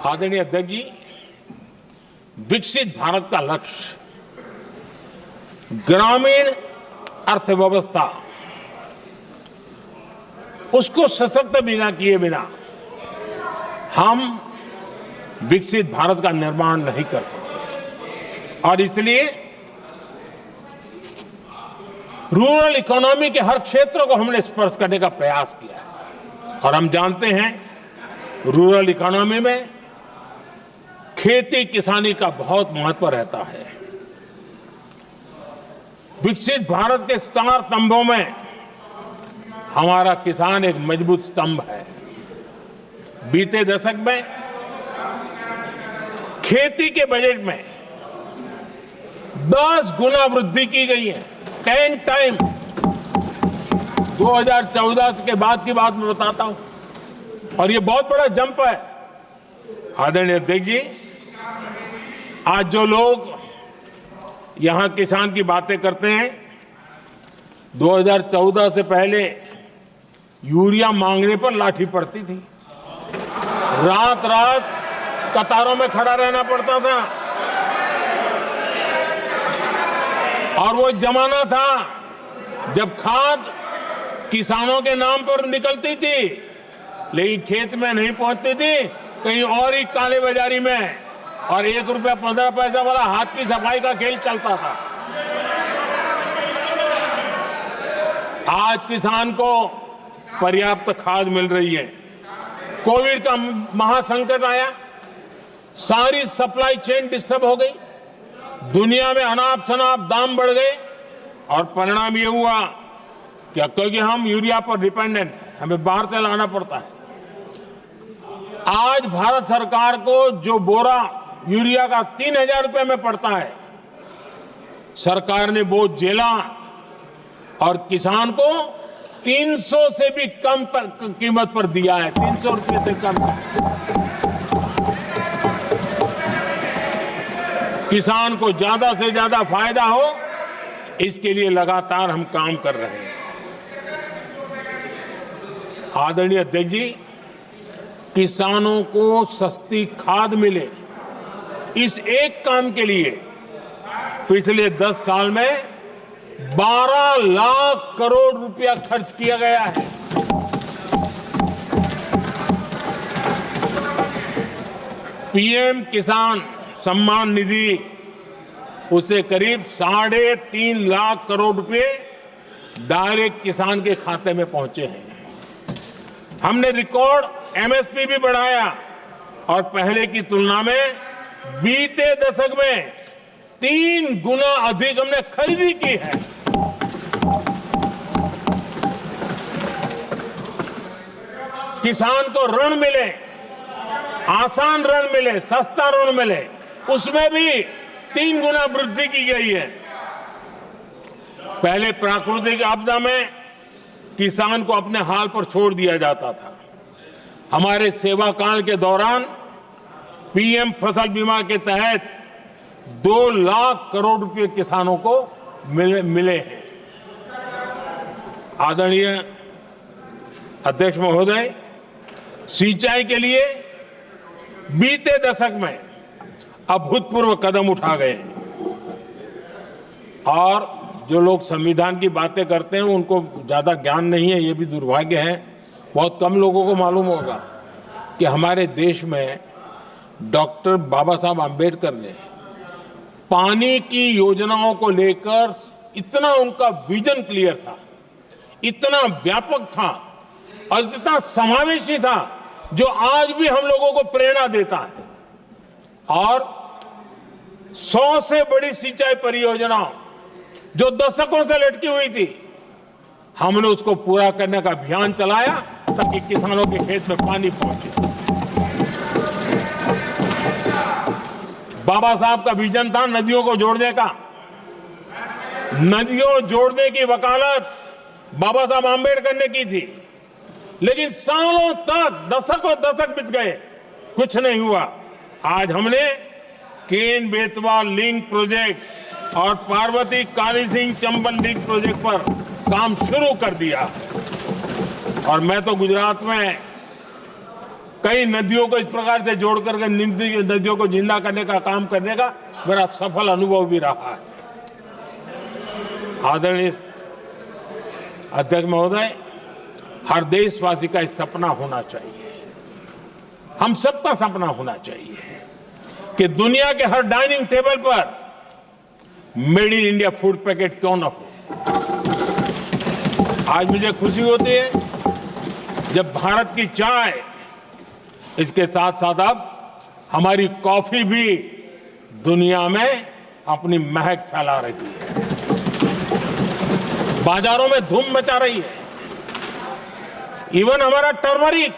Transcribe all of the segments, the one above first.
आदरणीय अध्यक्ष जी, विकसित भारत का लक्ष्य ग्रामीण अर्थव्यवस्था उसको सशक्त बिना किए बिना हम विकसित भारत का निर्माण नहीं कर सकते। और इसलिए रूरल इकोनॉमी के हर क्षेत्र को हमने स्पर्श करने का प्रयास किया है। और हम जानते हैं रूरल इकोनॉमी में खेती किसानी का बहुत महत्व रहता है। विकसित भारत के 4 स्तंभों में हमारा किसान एक मजबूत स्तंभ है। बीते दशक में खेती के बजट में 10 गुना वृद्धि की गई है, 10 टाइम। 2014 के बाद की बात मैं बताता हूं और ये बहुत बड़ा जंप है। आदरणीय अध्यक्ष जी, आज जो लोग यहां किसान की बातें करते हैं, 2014 से पहले यूरिया मांगने पर लाठी पड़ती थी, रात रात कतारों में खड़ा रहना पड़ता था। और वो जमाना था जब खाद किसानों के नाम पर निकलती थी लेकिन खेत में नहीं पहुंचती थी, कहीं और ही काले बाजारी में, और 1 रुपया 15 पैसा वाला हाथ की सफाई का खेल चलता था। आज किसान को पर्याप्त खाद मिल रही है। कोविड का महासंकट आया, सारी सप्लाई चेन डिस्टर्ब हो गई, दुनिया में अनाप शनाप दाम बढ़ गए और परिणाम ये हुआ कि क्योंकि हम यूरिया पर डिपेंडेंट हैं, हमें बाहर से लाना पड़ता है। आज भारत सरकार को जो बोरा यूरिया का 3000 रुपए में पड़ता है, सरकार ने वो झेला और किसान को 300 से भी कम कीमत पर दिया है, 300 रुपए से कम। किसान को ज्यादा से ज्यादा फायदा हो, इसके लिए लगातार हम काम कर रहे हैं। आदरणीय अध्यक्ष जी, किसानों को सस्ती खाद मिले, इस एक काम के लिए पिछले 10 साल में 12 लाख करोड़ रुपया खर्च किया गया है। पीएम किसान सम्मान निधि, उसे करीब 3.5 लाख करोड़ रुपए डायरेक्ट किसान के खाते में पहुंचे हैं। हमने रिकॉर्ड एमएसपी भी बढ़ाया और पहले की तुलना में बीते दशक में 3 गुना अधिक हमने खरीदी की है। किसान को ऋण मिले, आसान ऋण मिले, सस्ता ऋण मिले, उसमें भी 3 गुना वृद्धि की गई है। पहले प्राकृतिक आपदा में किसान को अपने हाल पर छोड़ दिया जाता था। हमारे सेवा काल के दौरान पीएम फसल बीमा के तहत 2 लाख करोड़ रुपए किसानों को मिले हैं। आदरणीय अध्यक्ष महोदय, सिंचाई के लिए बीते दशक में अभूतपूर्व कदम उठा गए और जो लोग संविधान की बातें करते हैं उनको ज्यादा ज्ञान नहीं है, ये भी दुर्भाग्य है। बहुत कम लोगों को मालूम होगा कि हमारे देश में डॉक्टर बाबा साहब आम्बेडकर ने पानी की योजनाओं को लेकर इतना उनका विजन क्लियर था, इतना व्यापक था और इतना समावेशी था, जो आज भी हम लोगों को प्रेरणा देता है। और 100 से बड़ी सिंचाई परियोजना जो दशकों से लटकी हुई थी, हमने उसको पूरा करने का अभियान चलाया ताकि किसानों के खेत में पानी पहुंचे। बाबा साहब का विजन था नदियों को जोड़ने का। नदियों जोड़ने की वकालत बाबा साहब आम्बेडकर ने की थी, लेकिन सालों तक, दशकों दशक बीत गए, कुछ नहीं हुआ। आज हमने केन बेतवा लिंक प्रोजेक्ट और पार्वती काली सिंह चंबल लिंक प्रोजेक्ट पर काम शुरू कर दिया। और मैं तो गुजरात में कई नदियों को इस प्रकार से जोड़ करके नदियों को जिंदा करने का काम करने का मेरा सफल अनुभव भी रहा है। आदरणीय अध्यक्ष महोदय, हर देशवासी का इस सपना होना चाहिए, हम सबका सपना होना चाहिए कि दुनिया के हर डाइनिंग टेबल पर made in India food packet क्यों न हो। आज मुझे खुशी होती है जब भारत की चाय, इसके साथ साथ अब हमारी कॉफी भी दुनिया में अपनी महक फैला रही है, बाजारों में धूम मचा रही है। इवन हमारा टर्मरिक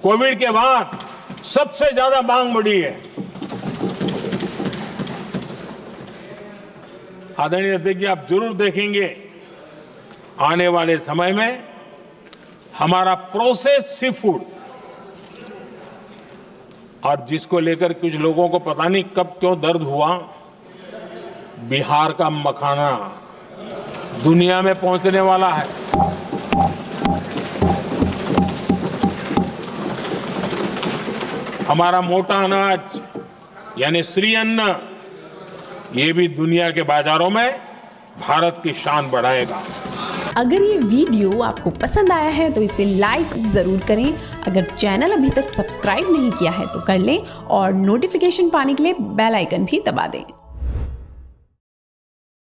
कोविड के बाद सबसे ज्यादा मांग बढ़ी है। आदरणीय अध्यक्ष जी, आप जरूर देखेंगे आने वाले समय में हमारा प्रोसेस सी फूड, और जिसको लेकर कुछ लोगों को पता नहीं कब क्यों दर्द हुआ, बिहार का मखाना दुनिया में पहुंचने वाला है। हमारा मोटा अनाज यानी श्री अन्न, ये भी दुनिया के बाजारों में भारत की शान बढ़ाएगा। अगर ये वीडियो आपको पसंद आया है तो इसे लाइक जरूर करें। अगर चैनल अभी तक सब्सक्राइब नहीं किया है तो कर लें और नोटिफिकेशन पाने के लिए बेल आइकन भी दबा दें।